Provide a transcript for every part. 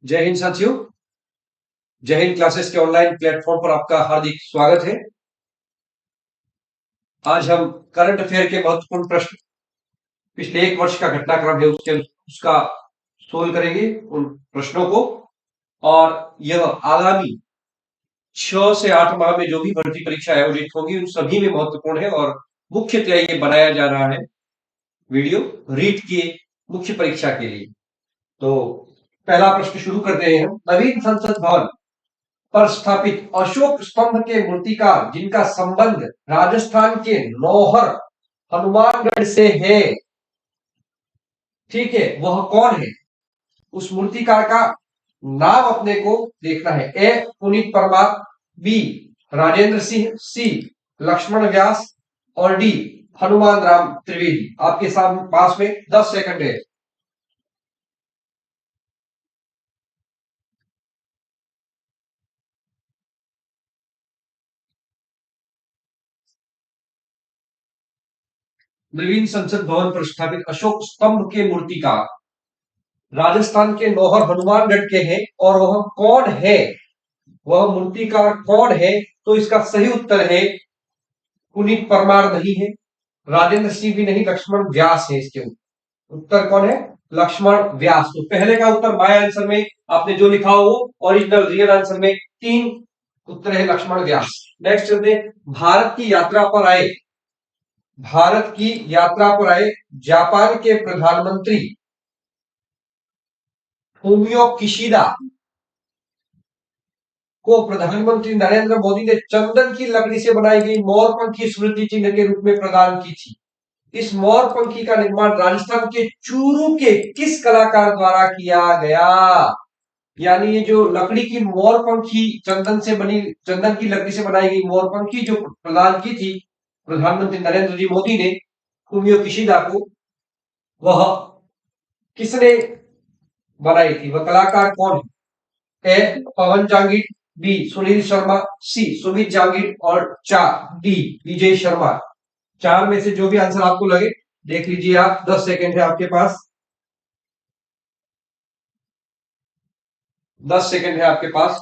जय हिंद साथियों। जय हिंद क्लासेस के ऑनलाइन प्लेटफॉर्म पर आपका हार्दिक स्वागत है। आज हम करंट अफेयर के महत्वपूर्ण प्रश्न, पिछले एक वर्ष का घटनाक्रम है उसका सोल्व करेंगे उन प्रश्नों को। और यह आगामी 6 से 8 माह में जो भी भर्ती परीक्षा आयोजित होगी उन सभी में महत्वपूर्ण है। और मुख्यतया ये बनाया जा रहा है वीडियो रीट की मुख्य परीक्षा के लिए। तो पहला प्रश्न शुरू करते हैं हम। नवीन संसद भवन पर स्थापित अशोक स्तंभ के मूर्तिकार जिनका संबंध राजस्थान के नौहर हनुमानगढ़ से है, ठीक है, वह कौन है? उस मूर्तिकार का नाम अपने को देखना है। ए पुनीत परमार, बी राजेंद्र सिंह, सी लक्ष्मण व्यास और डी हनुमान राम त्रिवेदी। आपके सामने पास में 10 सेकंड है। नवीन संसद भवन पर स्थापित अशोक स्तंभ के मूर्तिकार राजस्थान के नौहर हनुमानगढ़ के हैं और वह कौन है, वह मूर्तिकार कौन है? तो इसका सही उत्तर है पुनीत परमार नहीं है, राजेंद्र सिंह भी नहीं, लक्ष्मण व्यास है। इसके उत्तर कौन है? लक्ष्मण व्यास। तो पहले का उत्तर बाय आंसर में आपने जो लिखा हो वो ओरिजिनल रियल आंसर में 3 उत्तर है लक्ष्मण व्यास। नेक्स्ट चलते, भारत की यात्रा पर आए जापान के प्रधानमंत्री फूमियो किशिदा को प्रधानमंत्री नरेंद्र मोदी ने चंदन की लकड़ी से बनाई गई मोरपंखी स्मृति चिन्ह के रूप में प्रदान की थी। इस मोरपंखी का निर्माण राजस्थान के चूरू के किस कलाकार द्वारा किया गया? यानी ये जो लकड़ी की मोरपंखी चंदन की लकड़ी से बनाई गई मोरपंखी जो प्रदान की थी प्रधानमंत्री नरेंद्र जी मोदी ने फूमियो किशिदा को, वह किसने बनाई थी? वह कलाकार कौन है? ए पवन जांगीर, बी सुनील शर्मा, सी सुमित जांगीर और चार डी विजय शर्मा। चार में से जो भी आंसर आपको लगे देख लीजिए आप। 10 सेकेंड है आपके पास। 10 सेकेंड है आपके पास।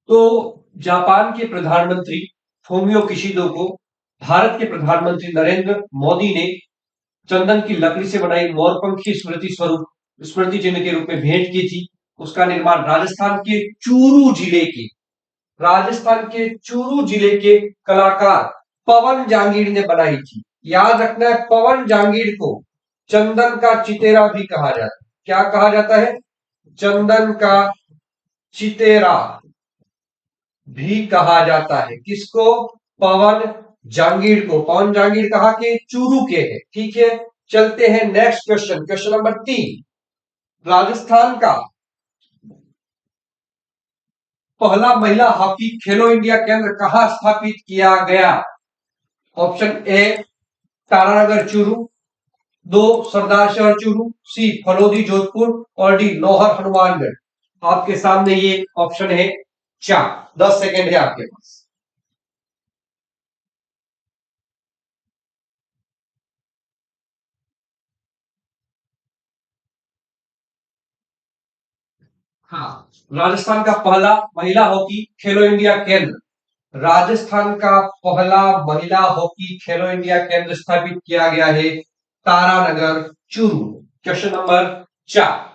तो जापान के प्रधानमंत्री फूमियो किशिदो को भारत के प्रधानमंत्री नरेंद्र मोदी ने चंदन की लकड़ी से बनाई मोरपंखी स्मृति चिन्ह के रूप में भेंट की थी। उसका निर्माण राजस्थान के चूरू जिले के कलाकार पवन जांगीर ने बनाई थी। याद रखना है, पवन जांगीर को चंदन का चितेरा भी कहा जाता है। क्या कहा जाता है? चंदन का चितेरा भी कहा जाता है। किसको? पवन जांगीर को। पवन जांगीर कहा के? चूरू के है। ठीक है, चलते हैं next question. Question number 3। Rajasthan का पहला महिला हॉकी खेलो इंडिया केंद्र कहां स्थापित किया गया? ऑप्शन ए तारानगर चूरू, 2 सरदार शहर चूरू, सी फलोदी जोधपुर और डी नौहर हनुमानगढ़। आपके सामने ये ऑप्शन है 4। 10 सेकेंड है आपके पास। हाँ, राजस्थान का पहला महिला हॉकी खेलो इंडिया केंद्र, राजस्थान का पहला महिला हॉकी खेलो इंडिया केंद्र स्थापित किया गया है तारानगर चूरू। Question number 4।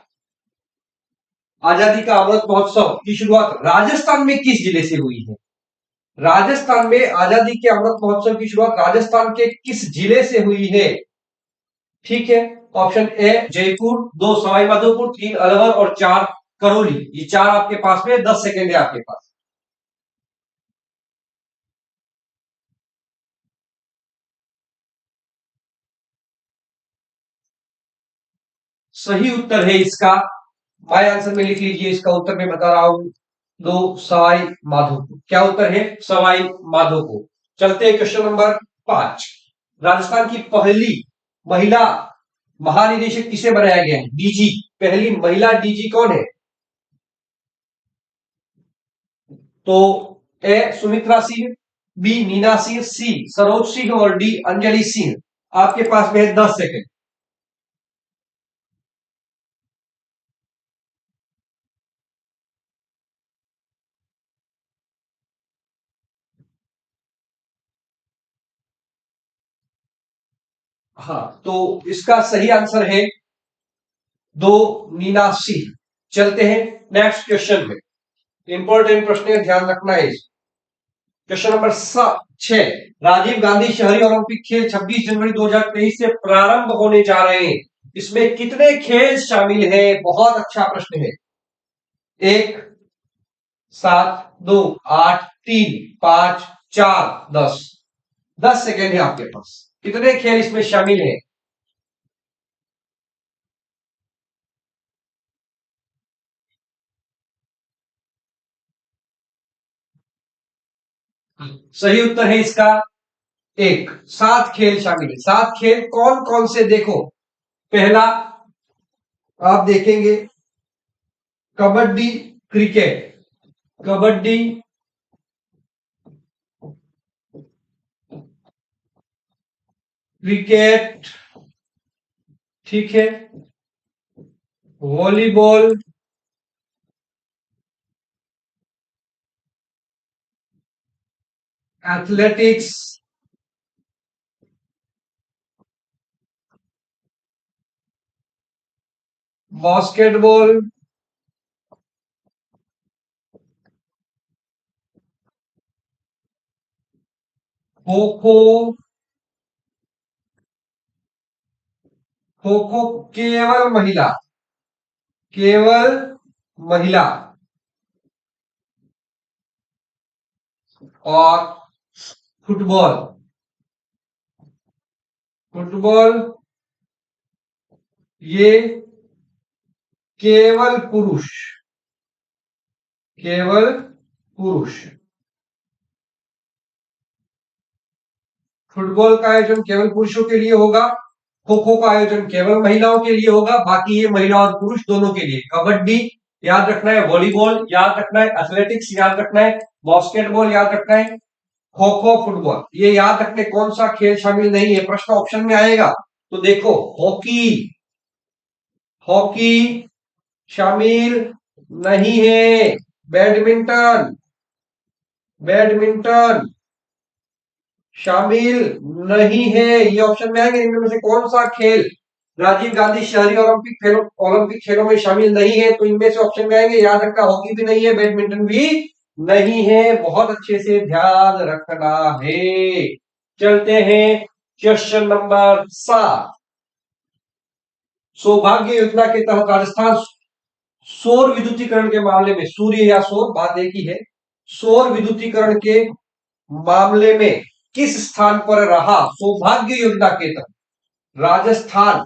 आजादी का अमृत महोत्सव की शुरुआत राजस्थान में किस जिले से हुई है? राजस्थान में आजादी के अमृत महोत्सव की शुरुआत राजस्थान के किस जिले से हुई है? ठीक है, ऑप्शन ए जयपुर, 2 सवाई माधोपुर, 3 अलवर और 4 करौली। ये 4 आपके पास में। 10 सेकेंड है आपके पास। सही उत्तर है इसका, बाय आंसर में लिख लीजिए। इसका उत्तर मैं बता रहा हूं, 2 सवाई माधोपुर। क्या उत्तर है? सवाई माधोपुर। चलते हैं क्वेश्चन नंबर 5। राजस्थान की पहली महिला महानिदेशक किसे बनाया गया है? डीजी। पहली महिला डीजी कौन है? तो ए सुमित्रा सिंह, बी मीना सिंह, सी सरोज सिंह और डी अंजलि सिंह। आपके पास में है 10 सेकेंड। हाँ, तो इसका सही आंसर है दो, मीना सिंह। चलते हैं नेक्स्ट क्वेश्चन में। इंपॉर्टेंट प्रश्न है, ध्यान रखना है। Question number 6। राजीव गांधी शहरी ओलंपिक खेल 26 जनवरी 2023 से प्रारंभ होने जा रहे हैं। इसमें कितने खेल शामिल हैं? बहुत अच्छा प्रश्न है। 1, 7, 2, 8, 3, 5, 4, 10। 10 सेकेंड है आपके पास। कितने खेल इसमें शामिल हैं? सही उत्तर है इसका 1। 7 खेल शामिल है। 7 खेल कौन कौन से? देखो, पहला आप देखेंगे कबड्डी, क्रिकेट। कबड्डी, क्रिकेट, ठीक है, volleyball, athletics, basketball, kho kho. Kho kho केवल महिला, केवल महिला। और फुटबॉल, फुटबॉल ये केवल पुरुष, केवल पुरुष। फुटबॉल का आयोजन केवल पुरुषों के लिए होगा। खो खो का आयोजन केवल महिलाओं के लिए होगा। बाकी ये महिला और पुरुष दोनों के लिए। कबड्डी याद रखना है, वॉलीबॉल याद रखना है, एथलेटिक्स याद रखना है, बास्केटबॉल याद रखना है, खो खो, फुटबॉल ये याद रखने। कौन सा खेल शामिल नहीं है? प्रश्न ऑप्शन में आएगा तो देखो, हॉकी, हॉकी शामिल नहीं है। बैडमिंटन, बैडमिंटन शामिल नहीं है। ये ऑप्शन में आएंगे। इनमें से कौन सा खेल राजीव गांधी शहरी ओलंपिक खेलों में शामिल नहीं है? तो इनमें से ऑप्शन में आएंगे। याद रखना, हॉकी भी नहीं है, बैडमिंटन भी नहीं है। बहुत अच्छे से ध्यान रखना है। चलते हैं क्वेश्चन नंबर 7। सौभाग्य योजना के तहत राजस्थान सौर विद्युतीकरण के मामले में, सूर्य या सौर बात एक ही है, सौर विद्युतीकरण के मामले में किस स्थान पर रहा? सौभाग्य योजना के तहत राजस्थान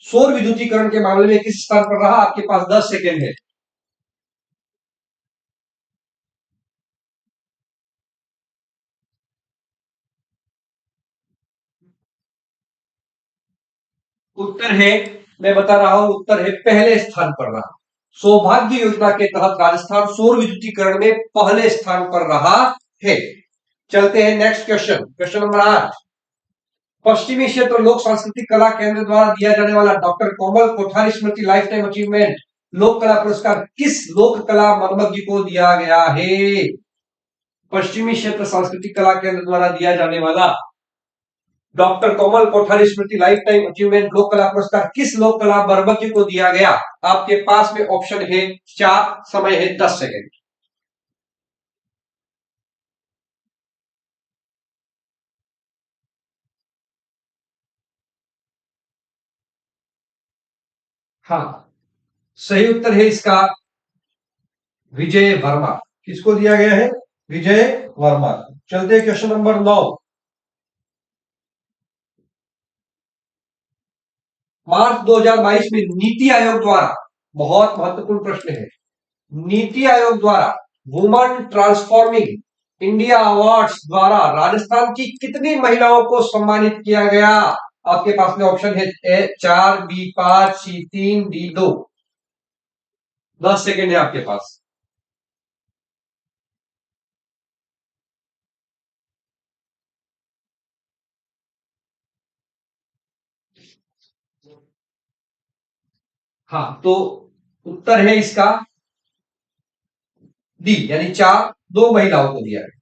सौर विद्युतीकरण के मामले में किस स्थान पर रहा? आपके पास 10 सेकेंड है। उत्तर है, मैं बता रहा हूं, उत्तर है पहले स्थान पर रहा। सौभाग्य योजना के तहत राजस्थान सौर विद्युतीकरण में पहले स्थान पर रहा है। चलते हैं नेक्स्ट क्वेश्चन। Question number 8। पश्चिमी क्षेत्र लोक सांस्कृतिक कला केंद्र द्वारा दिया जाने वाला डॉक्टर कोमल कोठारी स्मृति लाइफ टाइम अचीवमेंट लोक कला पुरस्कार किस लोक कला मर्मज्ञ को दिया गया है? पश्चिमी क्षेत्र सांस्कृतिक कला केंद्र द्वारा दिया जाने वाला डॉक्टर कोमल कोठारी स्मृति लाइफ टाइम अचीवमेंट लोक कला पुरस्कार किस लोक कला मर्मज्ञ को दिया गया? आपके पास में ऑप्शन है 4, समय है 10 सेकेंड। हाँ, सही उत्तर है इसका विजय वर्मा। किसको दिया गया है? विजय वर्मा। चलते हैं क्वेश्चन नंबर 9। मार्च 2022 में नीति आयोग द्वारा, बहुत महत्वपूर्ण प्रश्न है, नीति आयोग द्वारा वुमन ट्रांसफॉर्मिंग इंडिया अवार्ड्स द्वारा राजस्थान की कितनी महिलाओं को सम्मानित किया गया? आपके पास में ऑप्शन है ए 4, बी 5, सी 3, डी 2। 10 सेकेंड है आपके पास। हाँ, तो उत्तर है इसका डी, यानी चार, दो महिलाओं को दिया गया।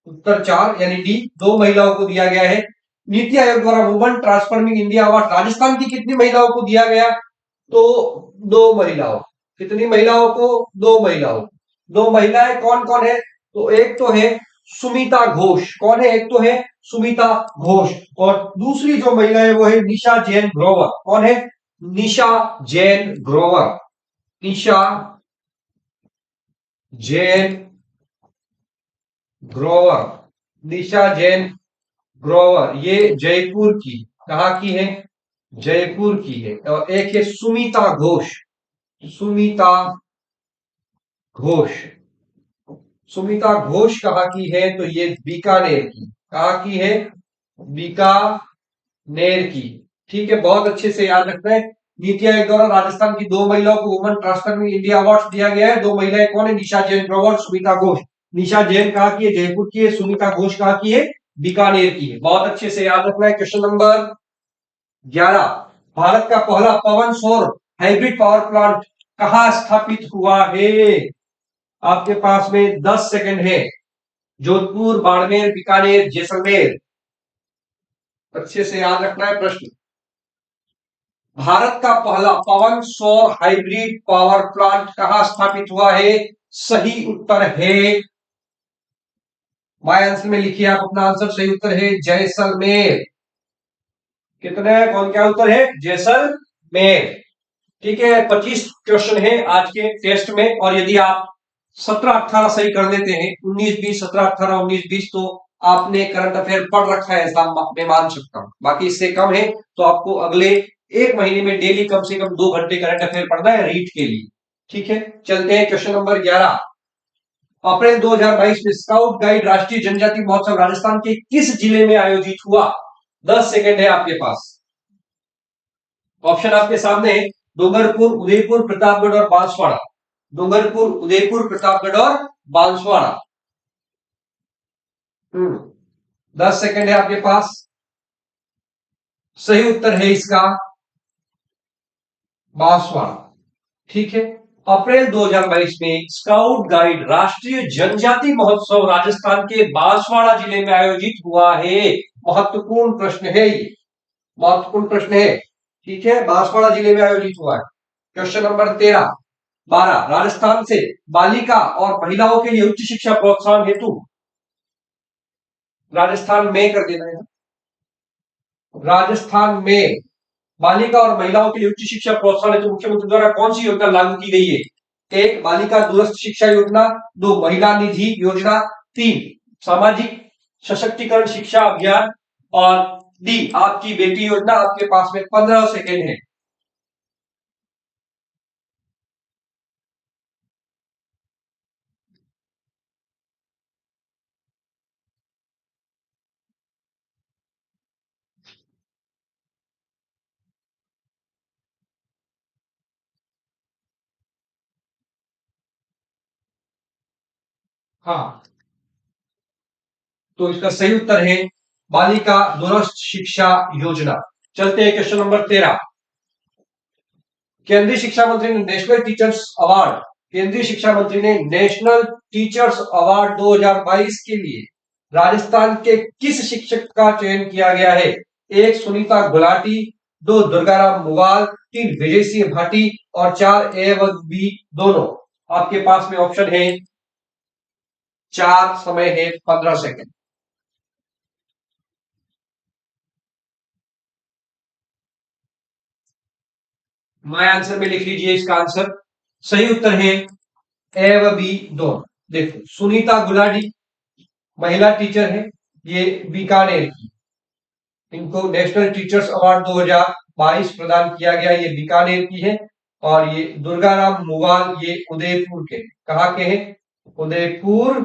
उत्तर चार यानी डी, दो महिलाओं को दिया गया है। नीति आयोग द्वारा woman transforming India award Rajasthan की कितनी महिलाओं को दिया गया? तो दो महिलाओं। कितनी महिलाओं को? दो महिलाओं। दो महिलाएं कौन कौन है? तो एक तो है सुमिता घोष। कौन है? एक तो है सुमिता घोष, और दूसरी जो महिला है वो है निशा जैन ग्रोवर। कौन है? निशा जैन ग्रोवर। निशा जैन ग्रोवर। निशा जैन ग्रोवर ये जयपुर की, कहा की है? जयपुर की है। और एक है सुमिता घोष। सुमिता घोष। सुमिता घोष कहाँ की है? तो ये बीकानेर की। कहाँ की है? बीकानेर की। ठीक है, बहुत अच्छे से याद रखना है। नीति आयोग द्वारा राजस्थान की दो महिलाओं को वुमन ट्रांसफॉर्मिंग इंडिया अवार्ड दिया गया है। दो महिलाएं कौन है? निशा जैन ग्रोवर, सुमिता घोष। निशा जैन कहाँ की है? जयपुर की है। सुमिता घोष कहाँ की है? बीकानेर की है। बहुत अच्छे से याद रखना है। क्वेश्चन नंबर 11, भारत का पहला पवन सौर हाइब्रिड पावर प्लांट कहाँ स्थापित हुआ है? आपके पास में 10 सेकंड है। जोधपुर, बाड़मेर, बीकानेर, जैसलमेर। अच्छे से याद रखना है प्रश्न। भारत का पहला पवन सौर हाइब्रिड पावर प्लांट कहां स्थापित हुआ है? सही उत्तर है, माय आंसर में लिखिए आप अपना आंसर। सही उत्तर है जैसलमेर। कितने, कौन क्या उत्तर है? जैसलमेर। ठीक है, 25 क्वेश्चन है आज के टेस्ट में, और यदि आप 17-18 सही कर लेते हैं, 19-20, 17-18, 19-20, तो आपने करंट अफेयर पढ़ रखा है, ऐसा मैं मान सकता हूं। बाकी इससे कम है तो आपको अगले एक महीने में डेली कम से कम 2 घंटे करंट अफेयर पढ़ना है रीड के लिए। ठीक है, चलते हैं क्वेश्चन नंबर 11। अप्रैल 2022 में स्काउट गाइड राष्ट्रीय जनजाति महोत्सव राजस्थान के किस जिले में आयोजित हुआ? 10 सेकेंड है आपके पास। ऑप्शन आपके सामने है, डूंगरपुर, उदयपुर, प्रतापगढ़ और बांसवाड़ा। डूंगरपुर, उदयपुर, प्रतापगढ़ और बांसवाड़ा। 10 सेकंड है आपके पास। सही उत्तर है इसका बांसवाड़ा। ठीक है, अप्रैल 2022 में स्काउट गाइड राष्ट्रीय जनजाति महोत्सव राजस्थान के बांसवाड़ा जिले में आयोजित हुआ है। महत्वपूर्ण प्रश्न है ये, महत्वपूर्ण प्रश्न है। ठीक है, बांसवाड़ा जिले में आयोजित हुआ है। क्वेश्चन नंबर 12, राजस्थान से बालिका और महिलाओं के लिए उच्च शिक्षा प्रोत्साहन हेतु, राजस्थान में कर देना है, राजस्थान में बालिका और महिलाओं के लिए उच्च शिक्षा प्रोत्साहन हेतु मुख्यमंत्री द्वारा कौन सी योजना लागू की गई है? एक, बालिका दूरस्थ शिक्षा योजना। दो, महिला निधि योजना। तीन, सामाजिक सशक्तिकरण शिक्षा अभियान। और डी, आपकी बेटी योजना। आपके पास में 15 सेकेंड है। हाँ, तो इसका सही उत्तर है बालिका दूरस्थ शिक्षा योजना। चलते हैं क्वेश्चन नंबर 13। केंद्रीय शिक्षा मंत्री ने नेशनल टीचर्स अवार्ड, केंद्रीय शिक्षा मंत्री ने नेशनल टीचर्स अवार्ड 2022 के लिए राजस्थान के किस शिक्षक का चयन किया गया है? एक, सुनीता गुलाटी। दो, दुर्गाराम मुवाल। तीन, विजय सिंह भाटी। और चार, ए व बी दोनों। आपके पास में ऑप्शन है चार, समय है 15 सेकेंड। माय आंसर में लिख लीजिए इसका आंसर। सही उत्तर है ए व बी दोनों। देखो, सुनीता गुलाटी महिला टीचर है, ये बीकानेर की। इनको नेशनल टीचर्स अवार्ड 2022 प्रदान किया गया, ये बीकानेर की है। और ये दुर्गाराम मुवाल, ये उदयपुर के। कहा के हैं? उदयपुर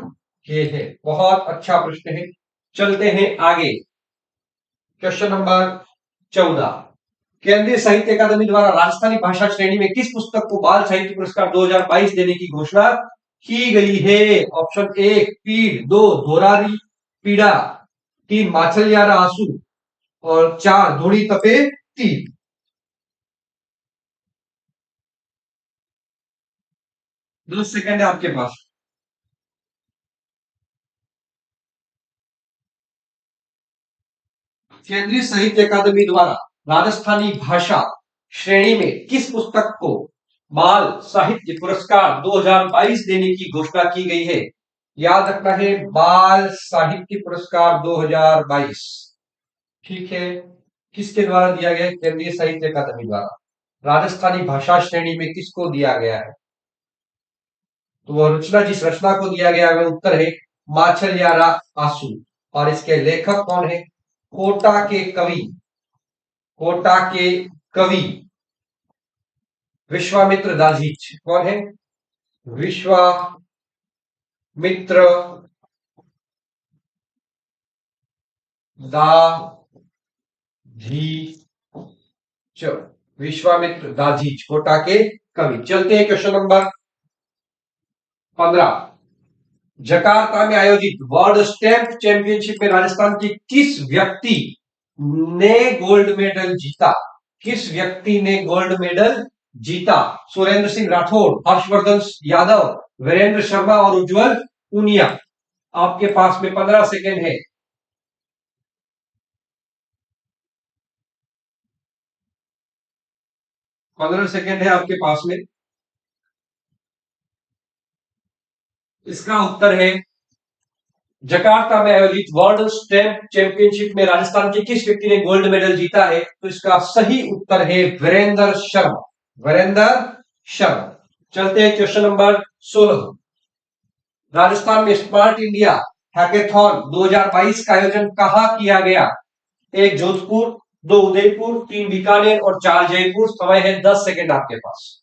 के हैं। बहुत अच्छा प्रश्न है। चलते हैं आगे। क्वेश्चन नंबर 14, केंद्रीय साहित्य अकादमी द्वारा राजस्थानी भाषा श्रेणी में किस पुस्तक को बाल साहित्य पुरस्कार 2022 देने की घोषणा की गई है? ऑप्शन एक, पीड़। दो, धोरारी पीड़ा। तीन, माछलियारा आंसू। और चार, धूड़ी तपे तीर। 10 सेकंड है आपके पास। केंद्रीय साहित्य अकादमी द्वारा राजस्थानी भाषा श्रेणी में किस पुस्तक को बाल साहित्य पुरस्कार 2022 देने की घोषणा की गई है? याद रखना है, बाल साहित्य पुरस्कार 2022। ठीक है, किसके द्वारा दिया गया है? केंद्रीय साहित्य अकादमी द्वारा। राजस्थानी भाषा श्रेणी में किसको दिया गया है? तो वह रचना, जिस रचना को दिया गया है, उत्तर है माछलियारा आंसू। और इसके लेखक कौन है? कोटा के कवि, कोटा के कवि विश्वामित्र दाजीच। कौन है? विश्वामित्र दाजीच। विश्वामित्र दाजीच कोटा के कवि। चलते हैं क्वेश्चन नंबर 15। जकार्ता में आयोजित वर्ल्ड स्टैम्प चैंपियनशिप में राजस्थान के किस व्यक्ति ने गोल्ड मेडल जीता? किस व्यक्ति ने गोल्ड मेडल जीता? सुरेंद्र सिंह राठौड़, हर्षवर्धन यादव, वीरेंद्र शर्मा और उज्जवल पूनिया। आपके पास में 15 सेकेंड है। 15 सेकेंड है आपके पास में। इसका उत्तर है जकार्ता में आयोजित वर्ल्ड स्टैम्प चैंपियनशिप में राजस्थान के किस व्यक्ति ने गोल्ड मेडल जीता है? तो इसका सही उत्तर है वीरेंद्र शर्मा, वीरेंद्र शर्मा। चलते हैं क्वेश्चन नंबर 16। राजस्थान में स्मार्ट इंडिया हैकेथॉन 2022 का आयोजन कहां किया गया? 1 जोधपुर, 2 उदयपुर, 3 बीकानेर और 4 जयपुर। समय है 10 सेकेंड आपके पास।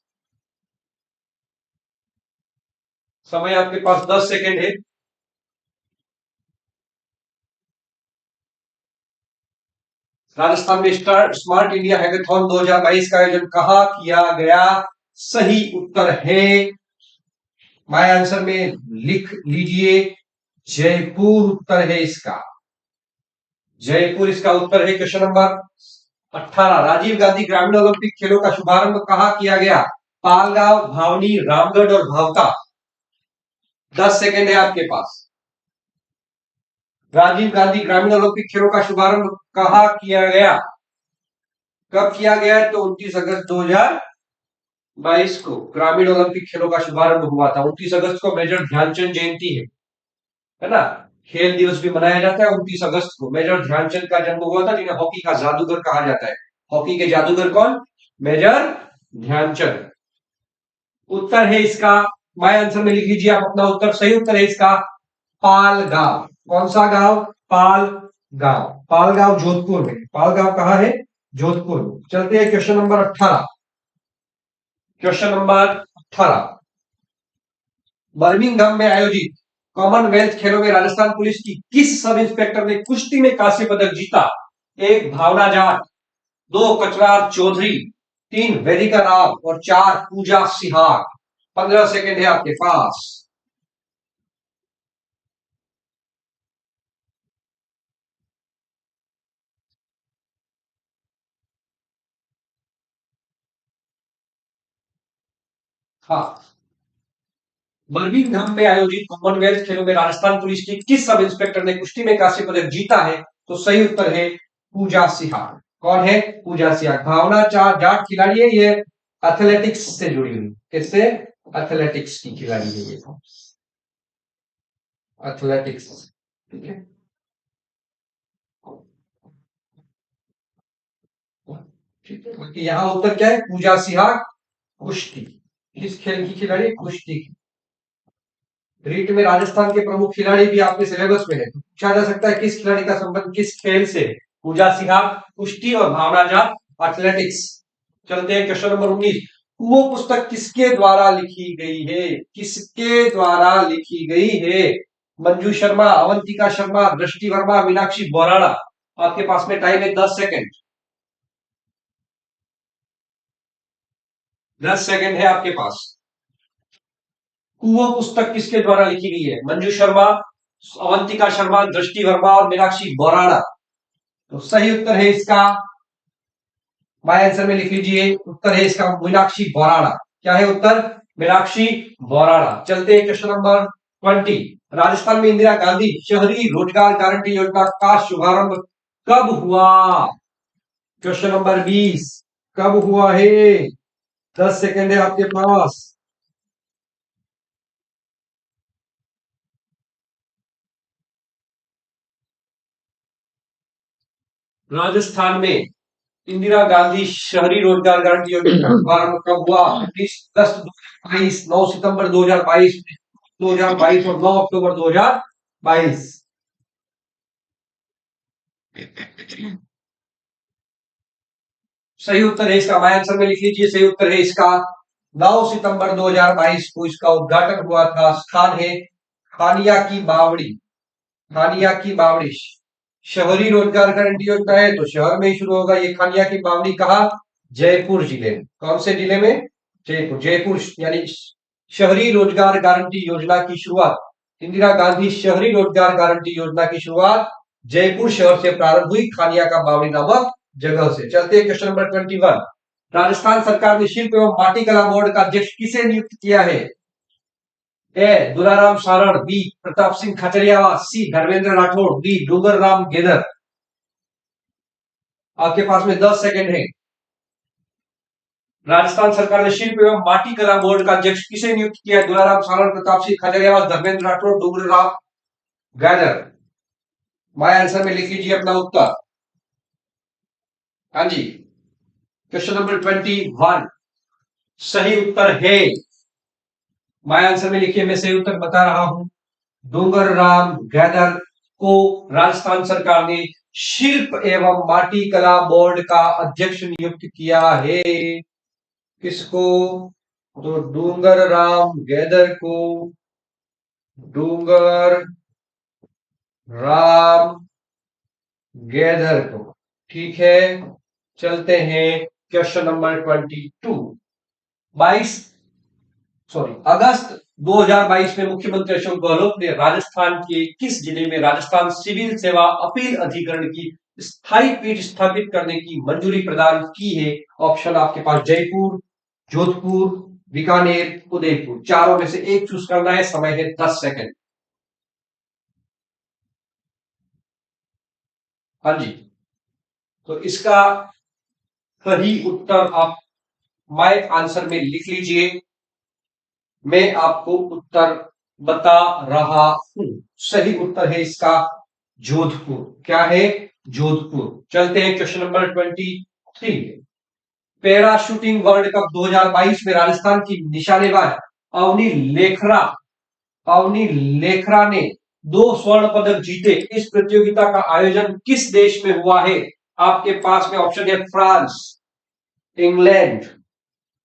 समय आपके पास 10 सेकेंड है। राजस्थान में स्मार्ट इंडिया हैकेथॉन 2022 का आयोजन कहां किया गया? सही उत्तर है, माय आंसर में लिख लीजिए, जयपुर उत्तर है इसका। जयपुर इसका उत्तर है। Question number 18। राजीव गांधी ग्रामीण ओलंपिक खेलों का शुभारंभ कहां किया गया? पालगांव, भावनी, रामगढ़ और भावता। 10 सेकेंड है आपके पास। राजीव गांधी ग्रामीण ओलंपिक खेलों का शुभारंभ कहां किया गया? कब किया गया? तो 29 अगस्त 2022 को ग्रामीण ओलंपिक खेलों का शुभारंभ हुआ था। 29 अगस्त को मेजर ध्यानचंद जयंती है ना? खेल दिवस भी मनाया जाता है 29 अगस्त को। मेजर ध्यानचंद का जन्म हुआ था, जिन्हें हॉकी का जादूगर कहा जाता है। हॉकी के जादूगर कौन? मेजर ध्यानचंद। उत्तर है इसका, माय आंसर में लिख लीजिए आप अपना उत्तर। सही उत्तर है इसका पाल गांव। कौन सा गांव? पाल गांव। पाल गांव जोधपुर में। पाल गांव कहां है? जोधपुर में। चलते हैं question number 18। Question number 18। Birmingham में आयोजित कॉमनवेल्थ खेलों में राजस्थान पुलिस की किस सब इंस्पेक्टर ने कुश्ती में कांस्य पदक जीता? 1 भावना जाट, 2 कचरार चौधरी, 3 वेदिका राव और 4 पूजा सिहाग। 15 सेकेंड है आपके पास। हाँ, बर्मिंघम में आयोजित कॉमनवेल्थ खेलों में राजस्थान पुलिस की किस सब इंस्पेक्टर ने कुश्ती में कांस्य पदक जीता है? तो सही उत्तर है पूजा सिहाग। कौन है? पूजा सिहाग। भावना चार जाट खिलाड़ी है, ये एथलेटिक्स से जुड़ी हुई। किससे? एथलेटिक्स की खिलाड़ी है ये, एथलेटिक्स। ठीक है, ठीक है। बाकी यहाँ उत्तर क्या है? पूजा सिहाग कुश्ती। किस खेल की खिलाड़ी? कुश्ती की। रीट में राजस्थान के प्रमुख खिलाड़ी भी आपके सिलेबस में है, तो पूछा जा सकता है किस खिलाड़ी का संबंध किस खेल से? पूजा सिंह कुश्ती और भावना झा एथलेटिक्स। चलते हैं क्वेश्चन नंबर 19। वो पुस्तक किसके द्वारा लिखी गई है? किसके द्वारा लिखी गई है? मंजू शर्मा, अवंतिका शर्मा, दृष्टि वर्मा, मीनाक्षी बोराड़ा। आपके पास में टाइम है 10 सेकेंड। 10 सेकेंड है आपके पास। वो पुस्तक किसके द्वारा लिखी गई है? मंजू शर्मा, अवंतिका शर्मा, दृष्टि वर्मा और मीनाक्षी बोराड़ा। तो सही उत्तर है इसका, माय आंसर में लिख लीजिए, उत्तर है इसका मीनाक्षी बोराड़ा। क्या है उत्तर? मीनाक्षी बोराड़ा। चलते हैं क्वेश्चन नंबर 20। राजस्थान में इंदिरा गांधी शहरी रोजगार गारंटी योजना का शुभारंभ कब हुआ? क्वेश्चन नंबर 20, कब हुआ है? 10 सेकेंड है आपके पास। राजस्थान में इंदिरा गांधी शहरी रोजगार गारंटी योजना का शुभारंभ कब हुआ? 19/10/2022, 9 सितंबर 2022, 2022 और 9 अक्टूबर 2022। सही उत्तर है इसका, माय आंसर में लिख लीजिए। सही उत्तर है इसका 9 सितंबर 2022 को इसका उद्घाटन हुआ था। स्थान है खानिया की बावड़ी। खानिया की बावड़ी शहरी रोजगार गारंटी योजना है तो शहर में ही शुरू होगा। ये खानिया की बावड़ी कहा? जयपुर जिले में। कौन से जिले में? जयपुर। जयपुर यानी शहरी रोजगार गारंटी योजना की शुरुआत, इंदिरा गांधी शहरी रोजगार गारंटी योजना की शुरुआत जयपुर शहर से प्रारंभ हुई, खानिया का बावड़ी नामक जगह से। चलते क्वेश्चन नंबर 21। राजस्थान सरकार ने शिल्प एवं माटी कला बोर्ड का अध्यक्ष किसे नियुक्त किया है? ए दुलाराम सारण, बी प्रताप सिंह खचरियावास, सी धर्मेंद्र राठौड़, डी डूंगर राम गेदर। आपके पास में 10 सेकेंड है। राजस्थान सरकार ने शिल्प एवं माटी कला बोर्ड का अध्यक्ष किसे नियुक्त किया है? दुलाराम सारण, प्रताप सिंह खजरियावास, धर्मेंद्र राठौड़, डूंगर राम गैदर। माय आंसर में लिख लीजिए अपना उत्तर। हाँ जी, क्वेश्चन नंबर 21 सही उत्तर है। माय आंसर में लिखिए, मैं सही उत्तर बता रहा हूं। डूंगर राम गैदर को राजस्थान सरकार ने शिल्प एवं माटी कला बोर्ड का अध्यक्ष नियुक्त किया है। किसको? तो डूंगर राम गैदर को, डूंगर राम गैदर को। ठीक है, चलते हैं क्वेश्चन नंबर 22। 22 सॉरी अगस्त 2022 में मुख्यमंत्री अशोक गहलोत ने राजस्थान के किस जिले में राजस्थान सिविल सेवा अपील अधिकरण की स्थायी पीठ स्थापित करने की मंजूरी प्रदान की है? ऑप्शन आपके पास जयपुर, जोधपुर, बीकानेर, उदयपुर। चारों में से एक चूज करना है। समय है 10 सेकेंड। हाँ जी, तो इसका सही उत्तर आप माय आंसर में लिख लीजिए। मैं आपको उत्तर बता रहा हूं। सही उत्तर है इसका जोधपुर। क्या है? जोधपुर। चलते हैं question number 23। Para shooting world cup 2022 में राजस्थान की निशानेबाज अवनी लेखरा अवनी लेखरा ने 2 स्वर्ण पदक जीते। इस प्रतियोगिता का आयोजन किस देश में हुआ है? आपके पास में ऑप्शन है फ्रांस, इंग्लैंड,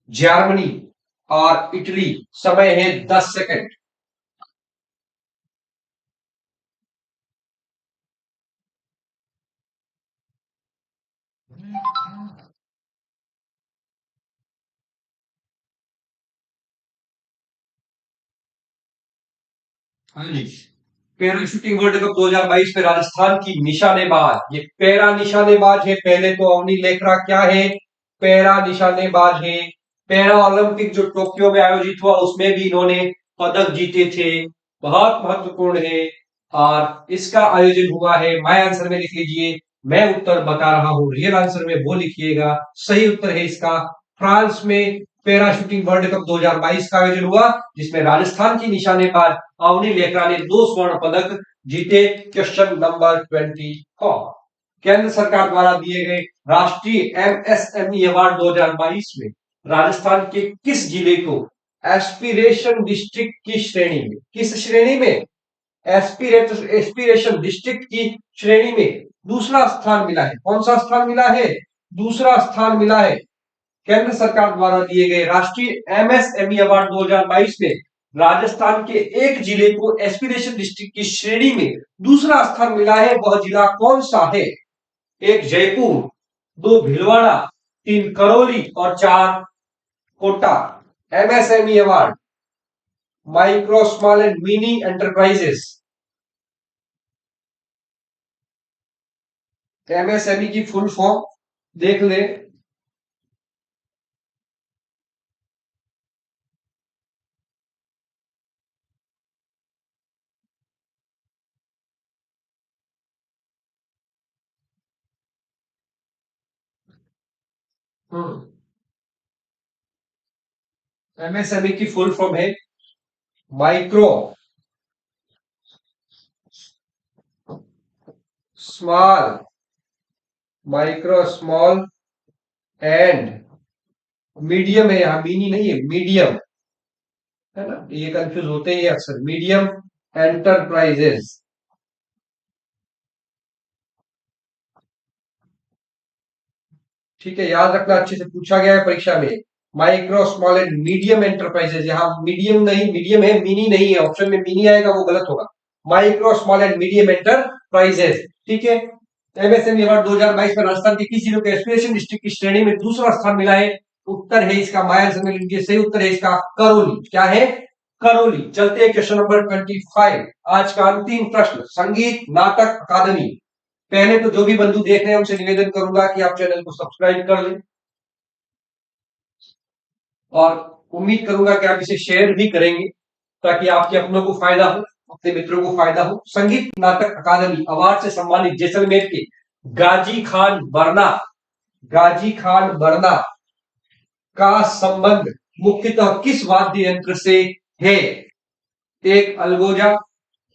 जर्मनी और इटली। समय है 10 सेकेंड। हाँ जी, पैरा शूटिंग वर्ल्ड कप 2022 में राजस्थान की निशानेबाज, ये पैरा निशानेबाज है। पहले तो अवनी लेखरा क्या है? पैरा निशानेबाज है। पैरा ओलंपिक जो टोक्यो में आयोजित हुआ उसमें भी इन्होंने पदक जीते थे। बहुत महत्वपूर्ण है। और इसका आयोजन हुआ है, माय आंसर में लिख लीजिए। मैं उत्तर बता रहा हूं, रियल आंसर में वो लिखिएगा। सही उत्तर है इसका फ्रांस में पैरा शूटिंग वर्ल्ड कप 2022 का आयोजन हुआ, जिसमें राजस्थान की निशानेबाज अवनी लेखरा ने 2 स्वर्ण पदक जीते। Question number 24। केंद्र सरकार द्वारा दिए गए राष्ट्रीय एमएसएमई अवार्ड 2022 में राजस्थान के किस जिले को एस्पिरेशन डिस्ट्रिक्ट की श्रेणी में, किस श्रेणी में? एस्पिरेशन डिस्ट्रिक्ट की श्रेणी में दूसरा स्थान मिला है। कौन सा स्थान मिला है? दूसरा स्थान मिला है। केंद्र सरकार द्वारा दिए गए राष्ट्रीय एमएसएमई अवार्ड 2022 में राजस्थान के एक जिले को एस्पिरेशन डिस्ट्रिक्ट की श्रेणी में दूसरा स्थान मिला है। वह जिला कौन सा है? एक जयपुर, दो भीलवाड़ा, तीन करौली और चार Kota. MSME award, micro small and mini enterprises. MSME की फुल फॉर्म देख ले। एमएसएमई की फुल फॉर्म है micro small, micro small and medium है, यहां मिनी नहीं है, मीडियम है ना, ये कंफ्यूज होते ही अक्सर, मीडियम एंटरप्राइजेस। ठीक है, याद रखना, अच्छे से पूछा गया है परीक्षा में। Micro small and medium enterprises, यहाँ मीडियम नहीं, मीडियम है, मिनी नहीं है, ऑप्शन में मिनी आएगा वो गलत होगा। Micro small and medium enterprises, ठीक है। एमएसएमई अवार्ड 2022 में राजस्थान के किस जिले को एस्पिरेशन डिस्ट्रिक्ट की श्रेणी में दूसरा स्थान मिला है? उत्तर है इसका माया सम्मेलन, सही उत्तर है इसका करौली। क्या है? करौली। चलते हैं क्वेश्चन नंबर 25, आज का अंतिम प्रश्न, संगीत नाटक अकादमी। पहले तो जो भी बंधु देख रहे हैं उनसे निवेदन करूंगा कि आप चैनल को सब्सक्राइब कर लें और उम्मीद करूंगा कि आप इसे शेयर भी करेंगे ताकि आपके अपनों को फायदा हो, अपने मित्रों को फायदा हो। संगीत नाटक अकादमी अवार्ड से सम्मानित जैसलमेर के गाजी खान बरना का संबंध मुख्यतः किस वाद्य यंत्र से है? एक अलगोजा,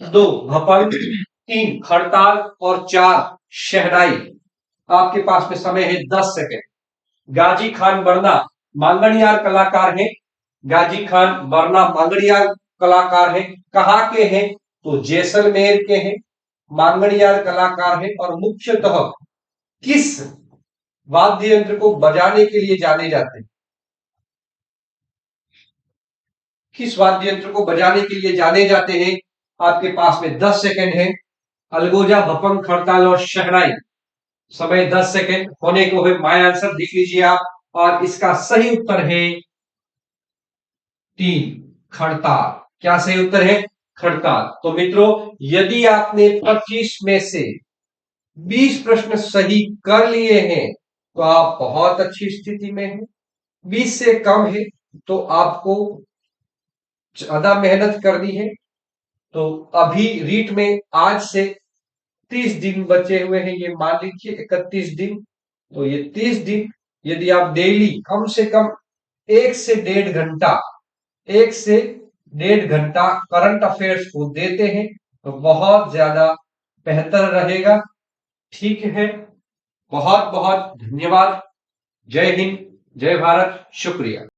दो भपल, तीन खड़ताल और चार शहनाई। आपके पास में समय है 10 सेकेंड। गाजी खान बरना मांगणियार कलाकार है, गाजी खान बरना मांगणियार कलाकार है, कहाँ के हैं? तो जैसलमेर के हैं, मांगणियार कलाकार है और मुख्यतः किस वाद्य यंत्र को बजाने के लिए जाने जाते हैं? किस वाद्य यंत्र को बजाने के लिए जाने जाते हैं? आपके पास में 10 सेकेंड है। अलगोजा, भपंग, खड़ताल और शहनाई। समय 10 सेकेंड होने को है, माय आंसर देख लीजिए आप, और इसका सही उत्तर है 3, खड़ताल। क्या सही उत्तर है? खड़ताल। तो मित्रों, यदि आपने 25 में से 20 प्रश्न सही कर लिए हैं तो आप बहुत अच्छी स्थिति में हैं। 20 से कम है तो आपको ज्यादा मेहनत करनी है। तो अभी रीट में आज से 30 दिन बचे हुए हैं, ये मान लीजिए 31 दिन। तो ये 30 दिन यदि आप डेली कम से कम 1 से 1.5 घंटा, 1 से 1.5 घंटा करंट अफेयर्स को देते हैं तो बहुत ज्यादा बेहतर रहेगा। ठीक है, बहुत बहुत धन्यवाद। जय हिंद, जय भारत, शुक्रिया।